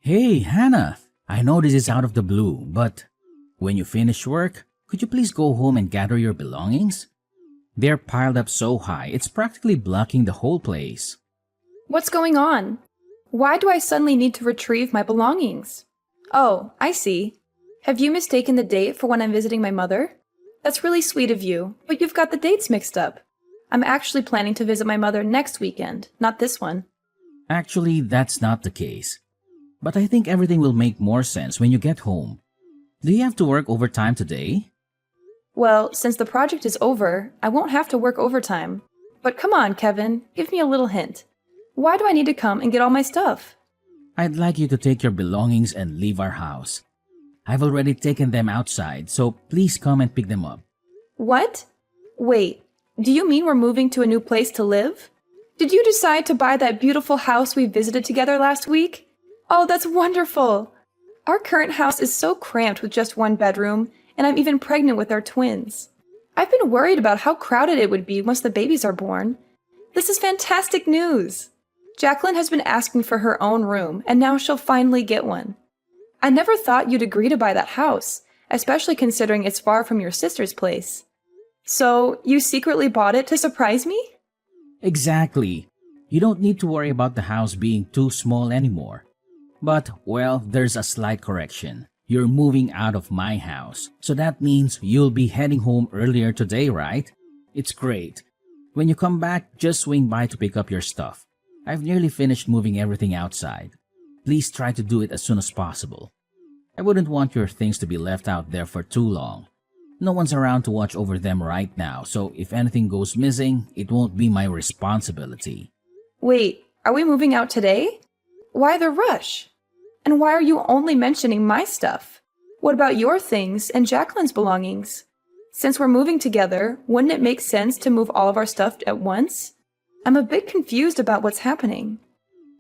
Hey, Hannah. I know this is out of the blue, but when you finish work, could you please go home and gather your belongings? They're piled up so high, it's practically blocking the whole place. What's going on? Why do I suddenly need to retrieve my belongings? Oh, I see. Have you mistaken the date for when I'm visiting my mother? That's really sweet of you, but you've got the dates mixed up. I'm actually planning to visit my mother next weekend, not this one. Actually, that's not the case. But I think everything will make more sense when you get home. Do you have to work overtime today? Well, since the project is over, I won't have to work overtime. But come on, Kevin, give me a little hint. Why do I need to come and get all my stuff? I'd like you to take your belongings and leave our house. I've already taken them outside, so please come and pick them up. What? Wait, do you mean we're moving to a new place to live? Did you decide to buy that beautiful house we visited together last week? Oh, that's wonderful! Our current house is so cramped with just one bedroom, and I'm even pregnant with our twins. I've been worried about how crowded it would be once the babies are born. This is fantastic news! Jacqueline has been asking for her own room, and now she'll finally get one. I never thought you'd agree to buy that house, especially considering it's far from your sister's place. So, you secretly bought it to surprise me? Exactly. You don't need to worry about the house being too small anymore. But, well, there's a slight correction. You're moving out of my house, so that means you'll be heading home earlier today, right? It's great. When you come back, just swing by to pick up your stuff. I've nearly finished moving everything outside. Please try to do it as soon as possible. I wouldn't want your things to be left out there for too long. No one's around to watch over them right now, so if anything goes missing, it won't be my responsibility. Wait, are we moving out today? Why the rush? And why are you only mentioning my stuff? What about your things and Jacqueline's belongings? Since we're moving together, wouldn't it make sense to move all of our stuff at once? I'm a bit confused about what's happening.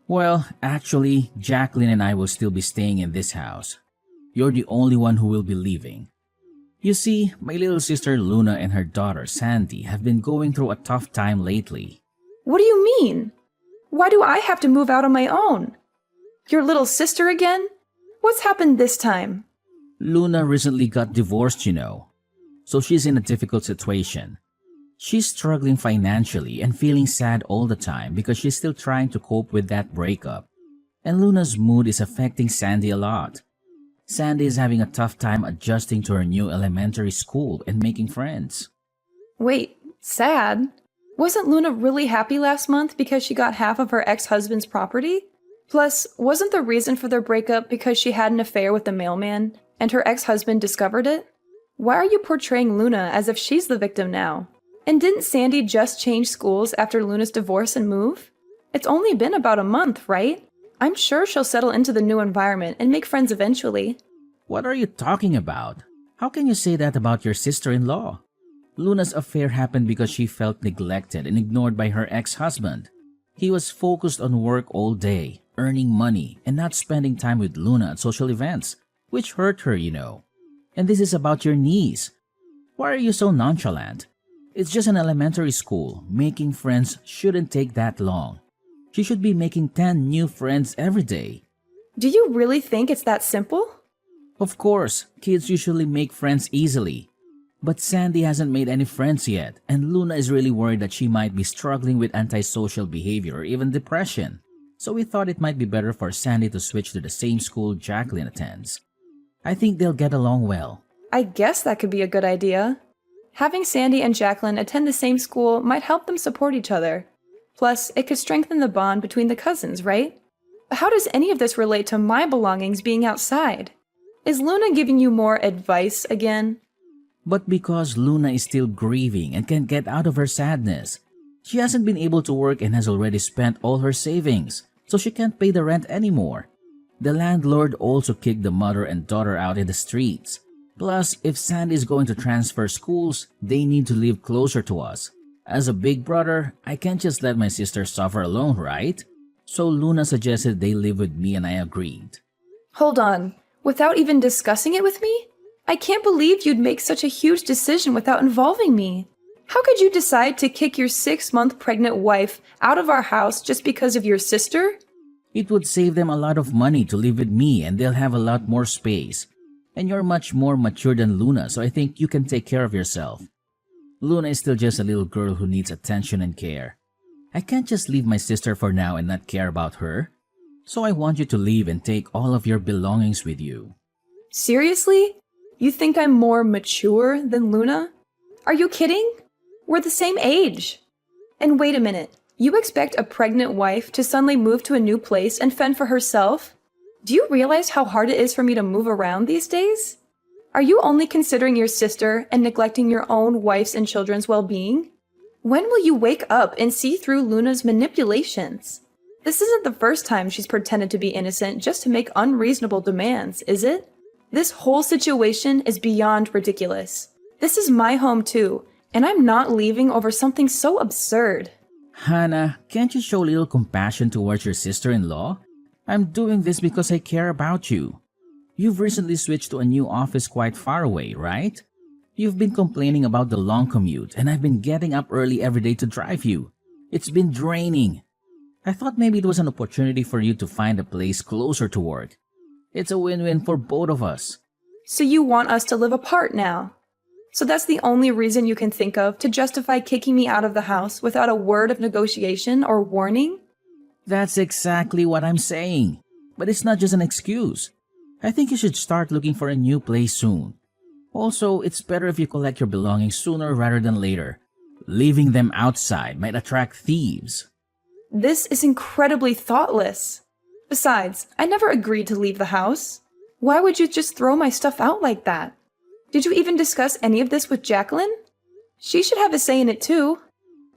Well, actually, Jacqueline and I will still be staying in this house. You're the only one who will be leaving. You see, my little sister Luna and her daughter Sandy have been going through a tough time lately. What do you mean? Why do I have to move out on my own? Your little sister again? What's happened this time? Luna recently got divorced, so she's in a difficult situation. She's struggling financially and feeling sad all the time because she's still trying to cope with that breakup. And Luna's mood is affecting Sandy a lot. Sandy is having a tough time adjusting to her new elementary school and making friends. Wait, sad? Wasn't Luna really happy last month because she got half of her ex-husband's property? Plus, wasn't the reason for their breakup because she had an affair with the mailman and her ex-husband discovered it? Why are you portraying Luna as if she's the victim now? And didn't Sandy just change schools after Luna's divorce and move? It's only been about a month, right? I'm sure she'll settle into the new environment and make friends eventually. What are you talking about? How can you say that about your sister-in-law? Luna's affair happened because she felt neglected and ignored by her ex-husband. He was focused on work all day, earning money, and not spending time with Luna at social events, which hurt her, And this is about your niece. Why are you so nonchalant? It's just an elementary school. Making friends shouldn't take that long. She should be making 10 new friends every day. Do you really think it's that simple? Of course, kids usually make friends easily. But Sandy hasn't made any friends yet, and Luna is really worried that she might be struggling with antisocial behavior or even depression. So we thought it might be better for Sandy to switch to the same school Jacqueline attends. I think they'll get along well. I guess that could be a good idea. Having Sandy and Jacqueline attend the same school might help them support each other. Plus, it could strengthen the bond between the cousins, right? How does any of this relate to my belongings being outside? Is Luna giving you more advice again? But because Luna is still grieving and can't get out of her sadness. She hasn't been able to work and has already spent all her savings, so she can't pay the rent anymore. The landlord also kicked the mother and daughter out in the streets. Plus, if Sandy is going to transfer schools, they need to live closer to us. As a big brother, I can't just let my sister suffer alone, right? So Luna suggested they live with me and I agreed. Hold on. Without even discussing it with me? I can't believe you'd make such a huge decision without involving me. How could you decide to kick your 6-month pregnant wife out of our house just because of your sister? It would save them a lot of money to live with me and they'll have a lot more space. And you're much more mature than Luna, so I think you can take care of yourself. Luna is still just a little girl who needs attention and care. I can't just leave my sister for now and not care about her. So I want you to leave and take all of your belongings with you. Seriously? You think I'm more mature than Luna? Are you kidding? We're the same age. And wait a minute, you expect a pregnant wife to suddenly move to a new place and fend for herself? Do you realize how hard it is for me to move around these days? Are you only considering your sister and neglecting your own wife's and children's well-being? When will you wake up and see through Luna's manipulations? This isn't the first time she's pretended to be innocent just to make unreasonable demands, is it? This whole situation is beyond ridiculous. This is my home too, and I'm not leaving over something so absurd. Hannah, can't you show a little compassion towards your sister-in-law? I'm doing this because I care about you. You've recently switched to a new office quite far away, right? You've been complaining about the long commute, and I've been getting up early every day to drive you. It's been draining. I thought maybe it was an opportunity for you to find a place closer to work. It's a win-win for both of us. So you want us to live apart now? So that's the only reason you can think of to justify kicking me out of the house without a word of negotiation or warning? That's exactly what I'm saying. But it's not just an excuse. I think you should start looking for a new place soon. Also, it's better if you collect your belongings sooner rather than later. Leaving them outside might attract thieves. This is incredibly thoughtless. Besides, I never agreed to leave the house. Why would you just throw my stuff out like that? Did you even discuss any of this with Jacqueline? She should have a say in it too.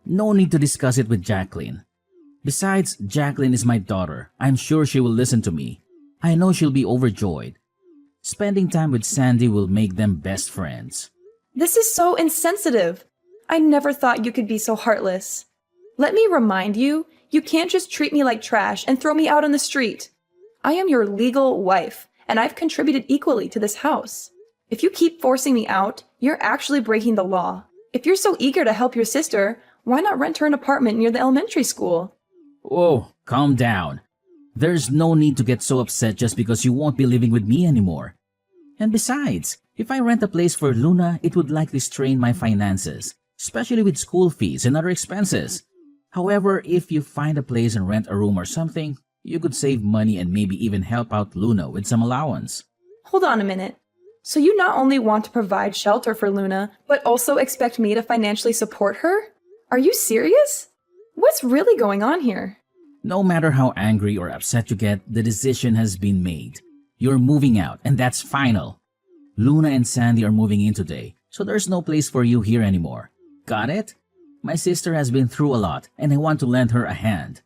No need to discuss it with Jacqueline. Besides, Jacqueline is my daughter. I'm sure she will listen to me. I know she'll be overjoyed. Spending time with Sandy will make them best friends. This is so insensitive. I never thought you could be so heartless. Let me remind you, you can't just treat me like trash and throw me out on the street. I am your legal wife, and I've contributed equally to this house. If you keep forcing me out, you're actually breaking the law. If you're so eager to help your sister, why not rent her an apartment near the elementary school? Whoa, calm down. There's no need to get so upset just because you won't be living with me anymore. And besides, if I rent a place for Luna, it would likely strain my finances, especially with school fees and other expenses. However, if you find a place and rent a room or something, you could save money and maybe even help out Luna with some allowance. Hold on a minute. So you not only want to provide shelter for Luna, but also expect me to financially support her? Are you serious? What's really going on here? No matter how angry or upset you get, the decision has been made. You're moving out, and that's final. Luna and Sandy are moving in today, so there's no place for you here anymore. Got it? My sister has been through a lot, and I want to lend her a hand.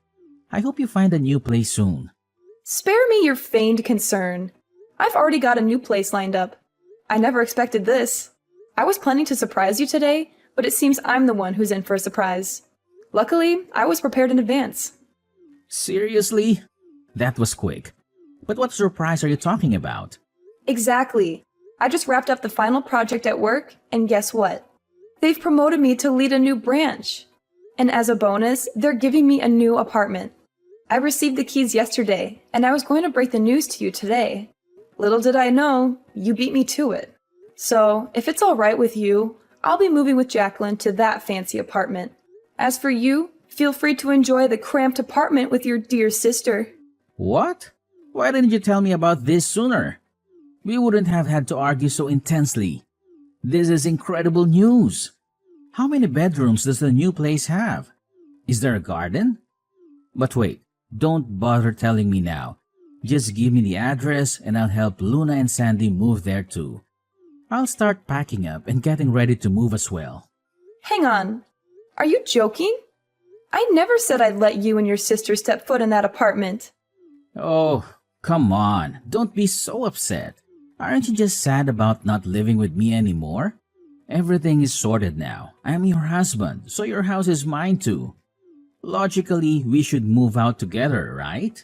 I hope you find a new place soon. Spare me your feigned concern. I've already got a new place lined up. I never expected this. I was planning to surprise you today, but it seems I'm the one who's in for a surprise. Luckily, I was prepared in advance. Seriously? That was quick. But what surprise are you talking about? Exactly. I just wrapped up the final project at work, and guess what? They've promoted me to lead a new branch. And as a bonus, they're giving me a new apartment. I received the keys yesterday, and I was going to break the news to you today. Little did I know, you beat me to it. So, if it's all right with you, I'll be moving with Jacqueline to that fancy apartment. As for you, feel free to enjoy the cramped apartment with your dear sister. What? Why didn't you tell me about this sooner? We wouldn't have had to argue so intensely. This is incredible news. How many bedrooms does the new place have? Is there a garden? But wait, don't bother telling me now. Just give me the address and I'll help Luna and Sandy move there too. I'll start packing up and getting ready to move as well. Hang on. Are you joking? I never said I'd let you and your sister step foot in that apartment. Oh, come on. Don't be so upset. Aren't you just sad about not living with me anymore? Everything is sorted now. I'm your husband, so your house is mine too. Logically, we should move out together, right?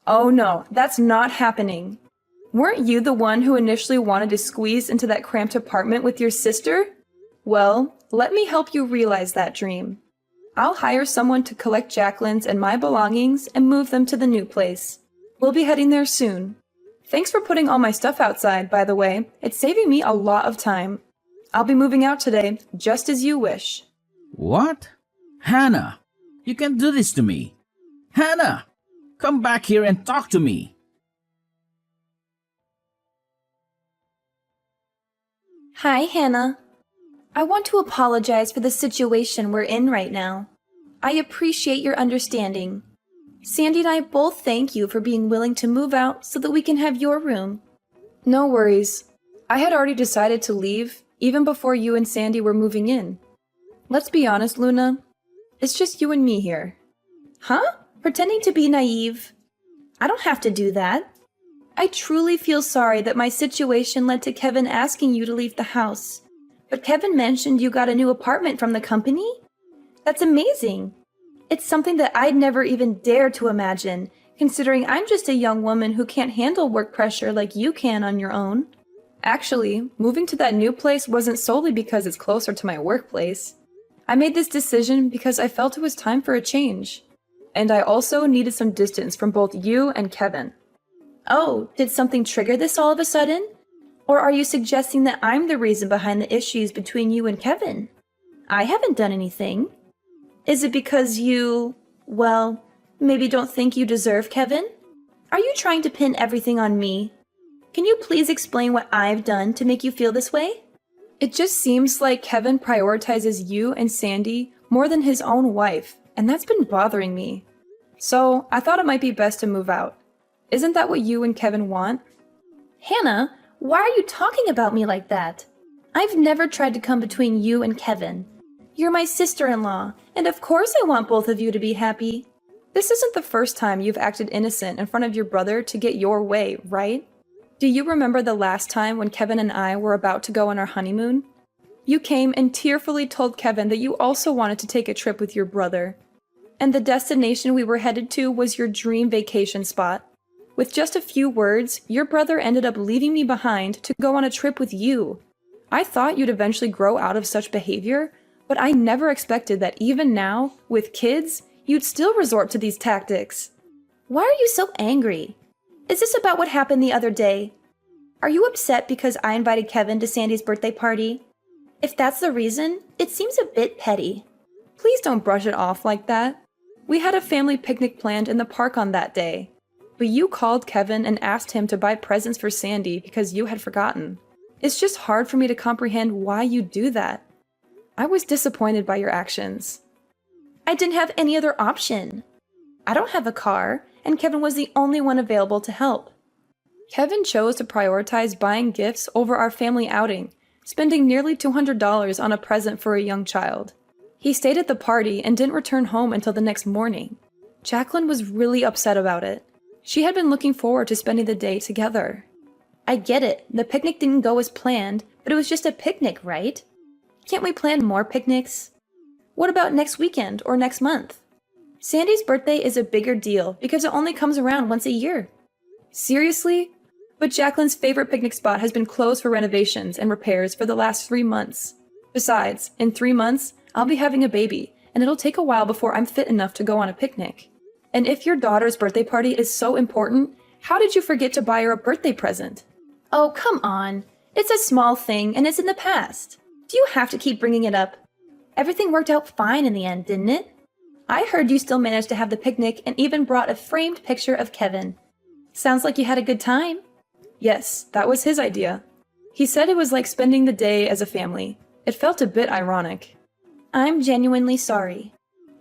Oh no, that's not happening. Weren't you the one who initially wanted to squeeze into that cramped apartment with your sister? Well, let me help you realize that dream. I'll hire someone to collect Jacqueline's and my belongings and move them to the new place. We'll be heading there soon. Thanks for putting all my stuff outside, by the way. It's saving me a lot of time. I'll be moving out today, just as you wish. What? Hannah, you can't do this to me. Hannah, come back here and talk to me. Hi, Hannah. I want to apologize for the situation we're in right now. I appreciate your understanding. Sandy and I both thank you for being willing to move out so that we can have your room. No worries. I had already decided to leave, even before you and Sandy were moving in. Let's be honest, Luna. It's just you and me here. Huh? Pretending to be naive? I don't have to do that. I truly feel sorry that my situation led to Kevin asking you to leave the house. But Kevin mentioned you got a new apartment from the company? That's amazing. It's something that I'd never even dare to imagine, considering I'm just a young woman who can't handle work pressure like you can on your own. Actually, moving to that new place wasn't solely because it's closer to my workplace. I made this decision because I felt it was time for a change. And I also needed some distance from both you and Kevin. Oh, did something trigger this all of a sudden? Or are you suggesting that I'm the reason behind the issues between you and Kevin? I haven't done anything. Is it because you, well, maybe don't think you deserve Kevin? Are you trying to pin everything on me? Can you please explain what I've done to make you feel this way? It just seems like Kevin prioritizes you and Sandy more than his own wife, and that's been bothering me. So I thought it might be best to move out. Isn't that what you and Kevin want? Hannah, why are you talking about me like that? I've never tried to come between you and Kevin. You're my sister-in-law, and of course I want both of you to be happy. This isn't the first time you've acted innocent in front of your brother to get your way, right? Do you remember the last time when Kevin and I were about to go on our honeymoon? You came and tearfully told Kevin that you also wanted to take a trip with your brother. And the destination we were headed to was your dream vacation spot. With just a few words, your brother ended up leaving me behind to go on a trip with you. I thought you'd eventually grow out of such behavior, but I never expected that even now, with kids, you'd still resort to these tactics. Why are you so angry? Is this about what happened the other day? Are you upset because I invited Kevin to Sandy's birthday party? If that's the reason, it seems a bit petty. Please don't brush it off like that. We had a family picnic planned in the park on that day. But you called Kevin and asked him to buy presents for Sandy because you had forgotten. It's just hard for me to comprehend why you do that. I was disappointed by your actions. I didn't have any other option. I don't have a car, and Kevin was the only one available to help. Kevin chose to prioritize buying gifts over our family outing, spending nearly $200 on a present for a young child. He stayed at the party and didn't return home until the next morning. Jacqueline was really upset about it. She had been looking forward to spending the day together. I get it, the picnic didn't go as planned, but it was just a picnic, right? Can't we plan more picnics? What about next weekend or next month? Sandy's birthday is a bigger deal because it only comes around once a year. Seriously? But Jacqueline's favorite picnic spot has been closed for renovations and repairs for the last 3 months. Besides, in 3 months, I'll be having a baby, and it'll take a while before I'm fit enough to go on a picnic. And if your daughter's birthday party is so important, how did you forget to buy her a birthday present? Oh, come on. It's a small thing, and it's in the past. Do you have to keep bringing it up? Everything worked out fine in the end, didn't it? I heard you still managed to have the picnic and even brought a framed picture of Kevin. Sounds like you had a good time. Yes, that was his idea. He said it was like spending the day as a family. It felt a bit ironic. I'm genuinely sorry.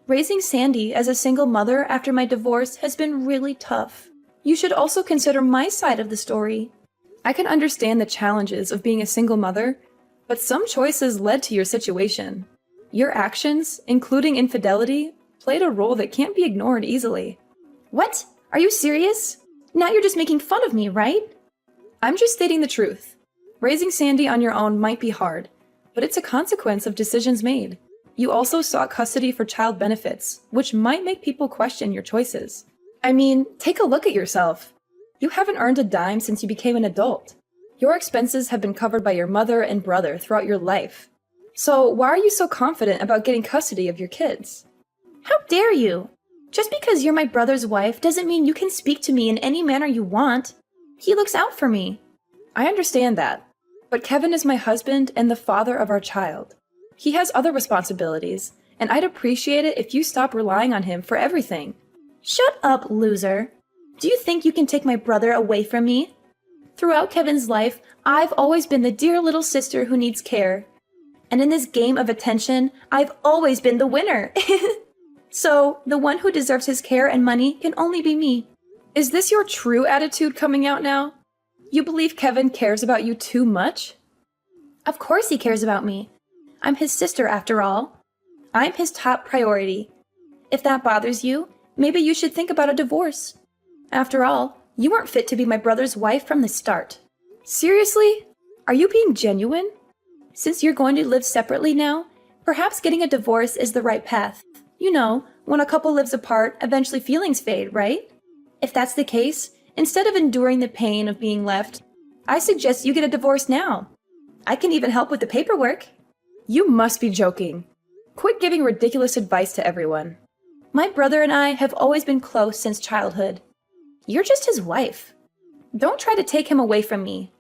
Raising Sandy as a single mother after my divorce has been really tough. You should also consider my side of the story. I can understand the challenges of being a single mother, but some choices led to your situation. Your actions, including infidelity, played a role that can't be ignored easily. What? Are you serious? Now you're just making fun of me, right? I'm just stating the truth. Raising Sandy on your own might be hard, but it's a consequence of decisions made. You also sought custody for child benefits, which might make people question your choices. I mean, take a look at yourself. You haven't earned a dime since you became an adult. Your expenses have been covered by your mother and brother throughout your life. So why are you so confident about getting custody of your kids? How dare you? Just because you're my brother's wife doesn't mean you can speak to me in any manner you want. He looks out for me. I understand that. But Kevin is my husband and the father of our child. He has other responsibilities, and I'd appreciate it if you stop relying on him for everything. Shut up, loser. Do you think you can take my brother away from me? Throughout Kevin's life, I've always been the dear little sister who needs care. And in this game of attention, I've always been the winner. So, the one who deserves his care and money can only be me. Is this your true attitude coming out now? You believe Kevin cares about you too much? Of course he cares about me. I'm his sister after all. I'm his top priority. If that bothers you, maybe you should think about a divorce. After all, you weren't fit to be my brother's wife from the start. Seriously? Are you being genuine? Since you're going to live separately now, perhaps getting a divorce is the right path. You know, when a couple lives apart, eventually feelings fade, right? If that's the case, instead of enduring the pain of being left, I suggest you get a divorce now. I can even help with the paperwork. You must be joking. Quit giving ridiculous advice to everyone. My brother and I have always been close since childhood. You're just his wife. Don't try to take him away from me.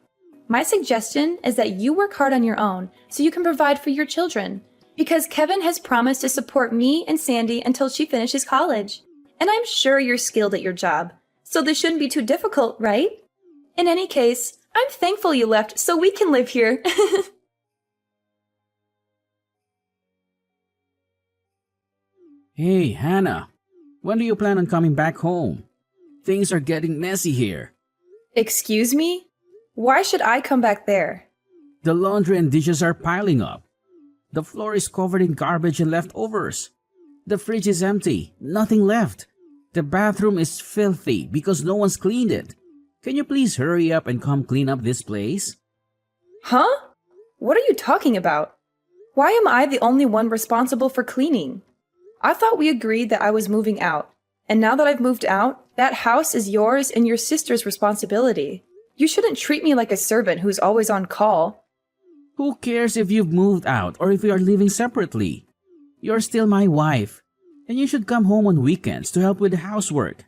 My suggestion is that you work hard on your own so you can provide for your children, because Kevin has promised to support me and Sandy until she finishes college. And I'm sure you're skilled at your job, so this shouldn't be too difficult, right? In any case, I'm thankful you left so we can live here. Hey, Hannah. When do you plan on coming back home? Things are getting messy here. Excuse me? Why should I come back there? The laundry and dishes are piling up. The floor is covered in garbage and leftovers. The fridge is empty, nothing left. The bathroom is filthy because no one's cleaned it. Can you please hurry up and come clean up this place? Huh? What are you talking about? Why am I the only one responsible for cleaning? I thought we agreed that I was moving out, and now that I've moved out, that house is yours and your sister's responsibility. You shouldn't treat me like a servant who's always on call. Who cares if you've moved out or if we are living separately? You're still my wife, and you should come home on weekends to help with the housework.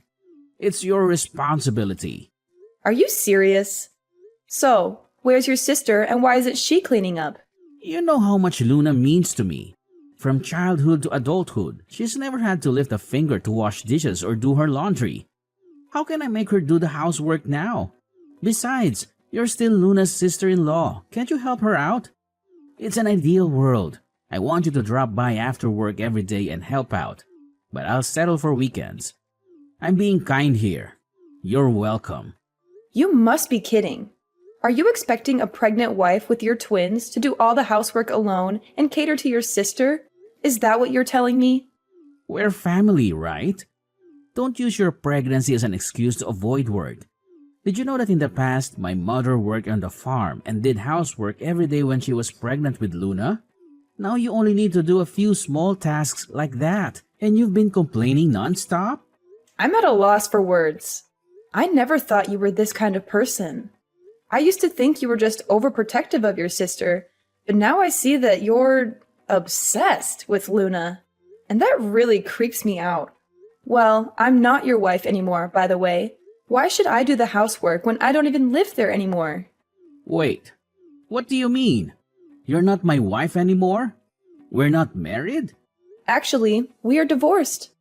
It's your responsibility. Are you serious? So, where's your sister and why isn't she cleaning up? You know how much Luna means to me. From childhood to adulthood, she's never had to lift a finger to wash dishes or do her laundry. How can I make her do the housework now? Besides, you're still Luna's sister-in-law. Can't you help her out? It's an ideal world. I want you to drop by after work every day and help out. But I'll settle for weekends. I'm being kind here. You're welcome. You must be kidding. Are you expecting a pregnant wife with your twins to do all the housework alone and cater to your sister? Is that what you're telling me? We're family, right? Don't use your pregnancy as an excuse to avoid work. Did you know that in the past, my mother worked on the farm and did housework every day when she was pregnant with Luna? Now you only need to do a few small tasks like that, and you've been complaining non-stop? I'm at a loss for words. I never thought you were this kind of person. I used to think you were just overprotective of your sister, but now I see that you're obsessed with Luna. And that really creeps me out. Well, I'm not your wife anymore, by the way. Why should I do the housework when I don't even live there anymore? Wait, what do you mean? You're not my wife anymore? We're not married? Actually, we are divorced.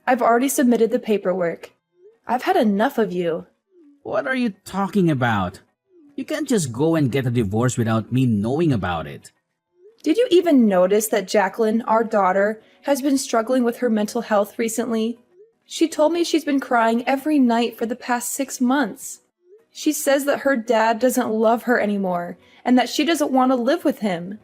I've already submitted the paperwork. I've had enough of you. What are you talking about? You can't just go and get a divorce without me knowing about it. Did you even notice that Jacqueline, our daughter, has been struggling with her mental health recently? She told me she's been crying every night for the past 6 months. She says that her dad doesn't love her anymore and that she doesn't want to live with him.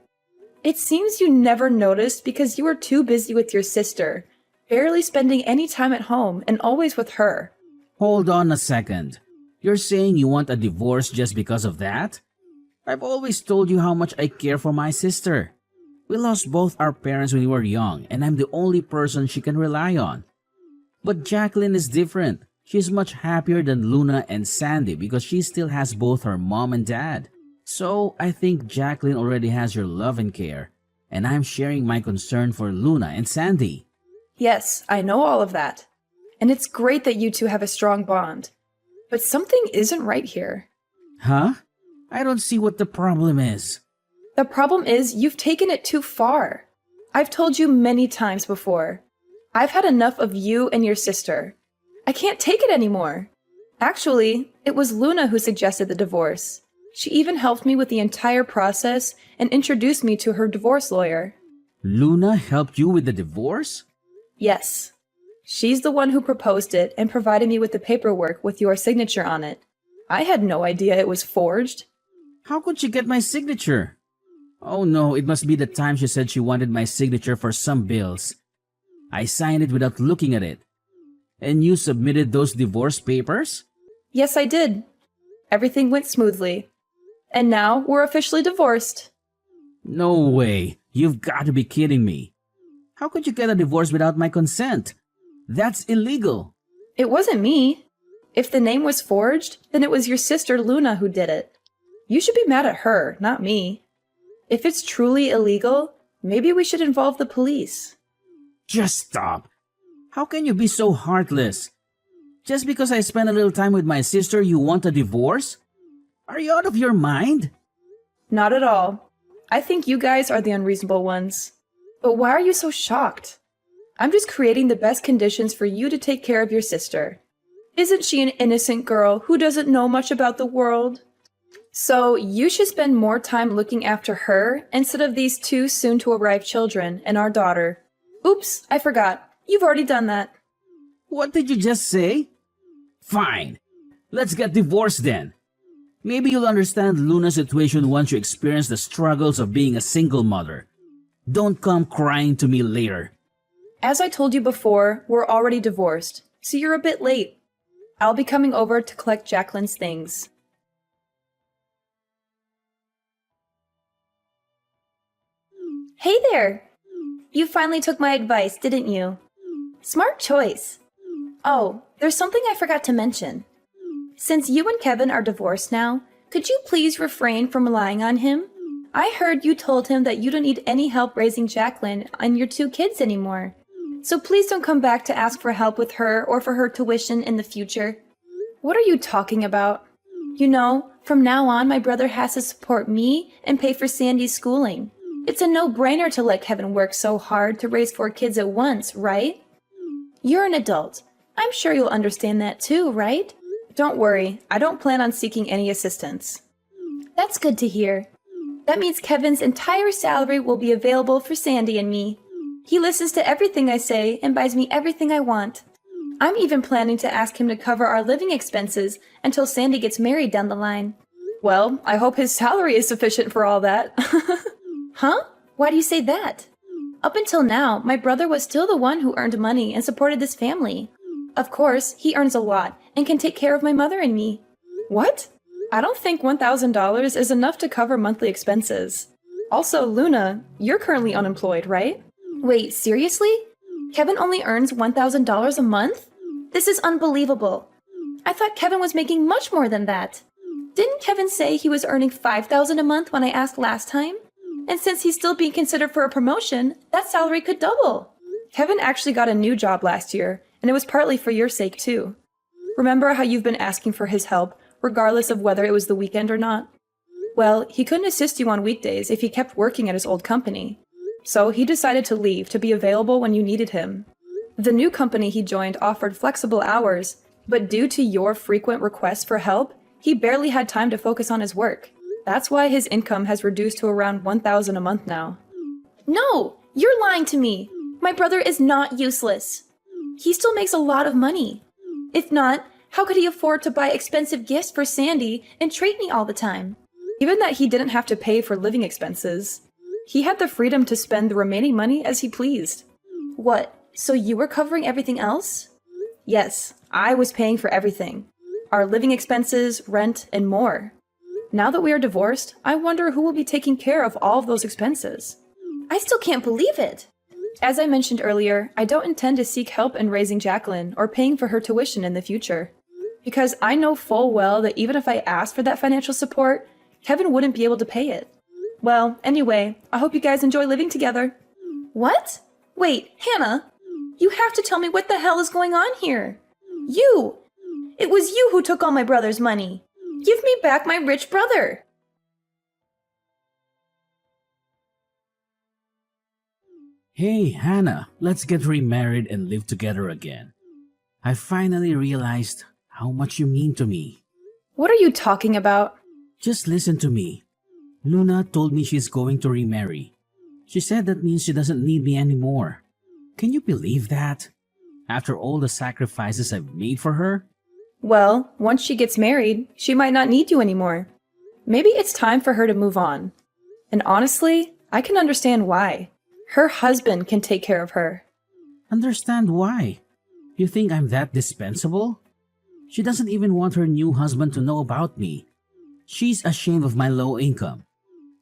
It seems you never noticed because you were too busy with your sister, barely spending any time at home and always with her. Hold on a second. You're saying you want a divorce just because of that? I've always told you how much I care for my sister. We lost both our parents when we were young, and I'm the only person she can rely on. But Jacqueline is different. She's much happier than Luna and Sandy because she still has both her mom and dad. So I think Jacqueline already has your love and care, and I'm sharing my concern for Luna and Sandy. Yes, I know all of that. And it's great that you two have a strong bond. But something isn't right here. Huh? I don't see what the problem is. The problem is you've taken it too far. I've told you many times before. I've had enough of you and your sister. I can't take it anymore. Actually, it was Luna who suggested the divorce. She even helped me with the entire process and introduced me to her divorce lawyer. Luna helped you with the divorce? Yes. She's the one who proposed it and provided me with the paperwork with your signature on it. I had no idea it was forged. How could she get my signature? Oh no, it must be the time she said she wanted my signature for some bills. I signed it without looking at it. And you submitted those divorce papers? Yes, I did. Everything went smoothly. And now we're officially divorced. No way. You've got to be kidding me. How could you get a divorce without my consent? That's illegal. It wasn't me. If the name was forged, then it was your sister Luna who did it. You should be mad at her, not me. If it's truly illegal, maybe we should involve the police. Just stop. How can you be so heartless? Just because I spent a little time with my sister, you want a divorce? Are you out of your mind? Not at all. I think you guys are the unreasonable ones. But why are you so shocked? I'm just creating the best conditions for you to take care of your sister. Isn't she an innocent girl who doesn't know much about the world? So you should spend more time looking after her instead of these two soon-to-arrive children and our daughter. Oops, I forgot. You've already done that. What did you just say? Fine. Let's get divorced then. Maybe you'll understand Luna's situation once you experience the struggles of being a single mother. Don't come crying to me later. As I told you before, we're already divorced, so you're a bit late. I'll be coming over to collect Jacqueline's things. Hey there! You finally took my advice, didn't you? Smart choice. Oh, there's something I forgot to mention. Since you and Kevin are divorced now, could you please refrain from relying on him? I heard you told him that you don't need any help raising Jacqueline and your two kids anymore. So please don't come back to ask for help with her or for her tuition in the future. What are you talking about? You know, from now on my brother has to support me and pay for Sandy's schooling. It's a no-brainer to let Kevin work so hard to raise 4 kids at once, right? You're an adult. I'm sure you'll understand that too, right? Don't worry, I don't plan on seeking any assistance. That's good to hear. That means Kevin's entire salary will be available for Sandy and me. He listens to everything I say and buys me everything I want. I'm even planning to ask him to cover our living expenses until Sandy gets married down the line. Well, I hope his salary is sufficient for all that. Huh? Why do you say that? Up until now, my brother was still the one who earned money and supported this family. Of course, he earns a lot and can take care of my mother and me. What? I don't think $1,000 is enough to cover monthly expenses. Also, Luna, you're currently unemployed, right? Wait, seriously? Kevin only earns $1,000 a month? This is unbelievable. I thought Kevin was making much more than that. Didn't Kevin say he was earning $5,000 a month when I asked last time? And since he's still being considered for a promotion, that salary could double. Kevin actually got a new job last year, and it was partly for your sake too. Remember how you've been asking for his help, regardless of whether it was the weekend or not? Well, he couldn't assist you on weekdays if he kept working at his old company. So he decided to leave to be available when you needed him. The new company he joined offered flexible hours, but due to your frequent requests for help, he barely had time to focus on his work. That's why his income has reduced to around $1,000 a month now. No! You're lying to me! My brother is not useless. He still makes a lot of money. If not, how could he afford to buy expensive gifts for Sandy and treat me all the time? Given that he didn't have to pay for living expenses, he had the freedom to spend the remaining money as he pleased. What, so you were covering everything else? Yes, I was paying for everything. Our living expenses, rent, and more. Now that we are divorced, I wonder who will be taking care of all of those expenses. I still can't believe it! As I mentioned earlier, I don't intend to seek help in raising Jacqueline or paying for her tuition in the future. Because I know full well that even if I asked for that financial support, Kevin wouldn't be able to pay it. Well, anyway, I hope you guys enjoy living together. What? Wait, Hannah? You have to tell me what the hell is going on here. You! It was you who took all my brother's money. Give me back my rich brother. Hey, Hannah, let's get remarried and live together again. I finally realized how much you mean to me. What are you talking about? Just listen to me. Luna told me she's going to remarry. She said that means she doesn't need me anymore. Can you believe that? After all the sacrifices I've made for her? Well, once she gets married, she might not need you anymore. Maybe it's time for her to move on. And honestly, I can understand why. Her husband can take care of her. Understand why? You think I'm that dispensable? She doesn't even want her new husband to know about me. She's ashamed of my low income.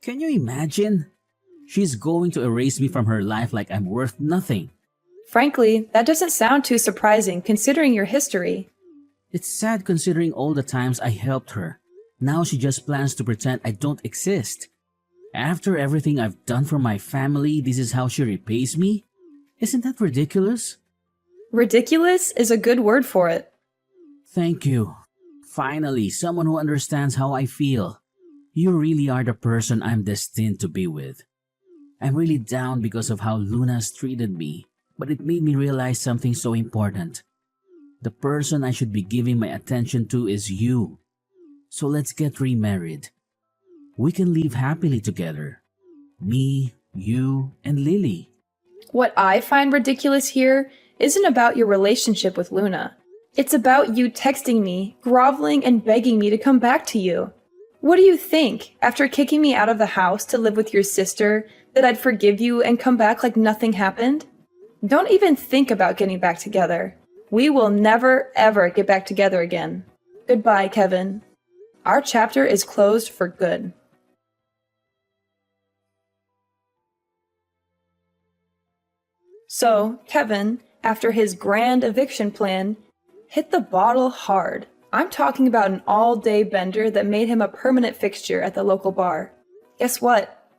Can you imagine? She's going to erase me from her life like I'm worth nothing. Frankly, that doesn't sound too surprising considering your history. It's sad considering all the times I helped her. Now she just plans to pretend I don't exist. After everything I've done for my family, this is how she repays me? Isn't that ridiculous? Ridiculous is a good word for it. Thank you. Finally, someone who understands how I feel. You really are the person I'm destined to be with. I'm really down because of how Luna's treated me, but it made me realize something so important. The person I should be giving my attention to is you. So let's get remarried. We can live happily together. Me, you, and Lily. What I find ridiculous here isn't about your relationship with Luna. It's about you texting me, groveling and begging me to come back to you. What do you think, after kicking me out of the house to live with your sister, that I'd forgive you and come back like nothing happened? Don't even think about getting back together. We will never, ever get back together again. Goodbye, Kevin. Our chapter is closed for good. So, Kevin, after his grand eviction plan, hit the bottle hard. I'm talking about an all-day bender that made him a permanent fixture at the local bar. Guess what?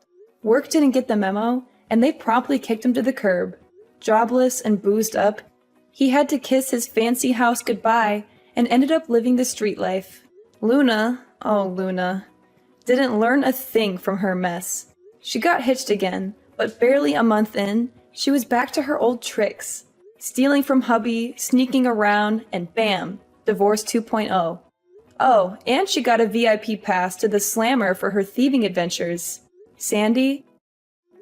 Work didn't get the memo, and they promptly kicked him to the curb. Jobless and boozed up, he had to kiss his fancy house goodbye and ended up living the street life. Luna, oh Luna, didn't learn a thing from her mess. She got hitched again, but barely a month in, she was back to her old tricks. Stealing from hubby, sneaking around, and bam, divorce 2.0. Oh, and she got a VIP pass to the Slammer for her thieving adventures. Sandy?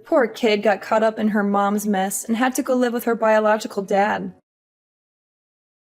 Poor kid got caught up in her mom's mess and had to go live with her biological dad.